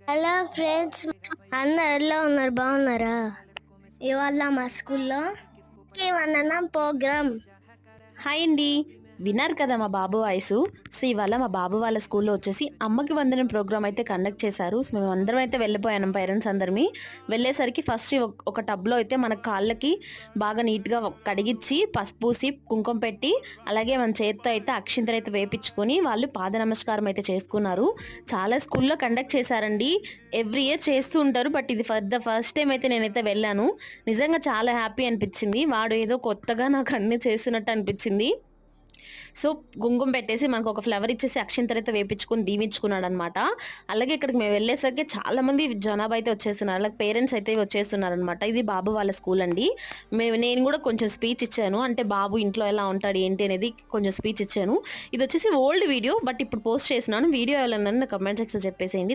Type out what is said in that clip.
Hello friends, అందరు ఎలా ఉన్నారు? బాగున్నారా? ఇవాళ మా స్కూల్లో వందనం ప్రోగ్రామ్. హాయ్ అండి. విన్నారు కదా మా బాబు వాయిస్. సో ఇవాళ మా బాబు వాళ్ళ స్కూల్లో వచ్చేసి అమ్మకి వందనం ప్రోగ్రామ్ అయితే కండక్ట్ చేశారు. సో మేము అందరం అయితే వెళ్ళిపోయాను, పేరెంట్స్ అందరిమి. వెళ్ళేసరికి ఫస్ట్ ఒక టబ్లో అయితే మన కాళ్ళకి బాగా నీట్గా కడిగిచ్చి పసుపు పూసి కుంకుమ పెట్టి అలాగే మన చేత్తో అయితే అక్షింతలు అయితే వేపించుకొని వాళ్ళు పాద నమస్కారం అయితే చేసుకున్నారు. చాలా స్కూల్లో కండక్ట్ చేశారండి. ఎవ్రీ ఇయర్ చేస్తూ ఉంటారు, బట్ ఇది ఫస్ట్ టైం అయితే నేనైతే వెళ్ళాను. నిజంగా చాలా హ్యాపీ అనిపించింది. వాడు ఏదో కొత్తగా నాకు అన్ని చేస్తున్నట్టు అనిపించింది. సో కుంకుమ పెట్టేసి మనకు ఒక ఫ్లవర్ ఇచ్చేసి అక్షింతలైతే వేపించుకొని దీవించుకున్నాడు అనమాట. అలాగే ఇక్కడికి మేము వెళ్ళేసరికి చాలా మంది జనాభా అయితే వచ్చేస్తున్నారు, అలాగే పేరెంట్స్ అయితే వచ్చేస్తున్నారు అనమాట. ఇది బాబు వాళ్ళ స్కూల్ అండి. నేను కూడా కొంచెం స్పీచ్ ఇచ్చాను, అంటే బాబు ఇంట్లో ఎలా ఉంటాడు ఏంటి అనేది కొంచెం స్పీచ్ ఇచ్చాను. ఇది వచ్చేసి ఓల్డ్ వీడియో, బట్ ఇప్పుడు పోస్ట్ చేసినాను. వీడియో ఎవరైనా కమెంట్ సెక్షన్ చెప్పేసేయండి.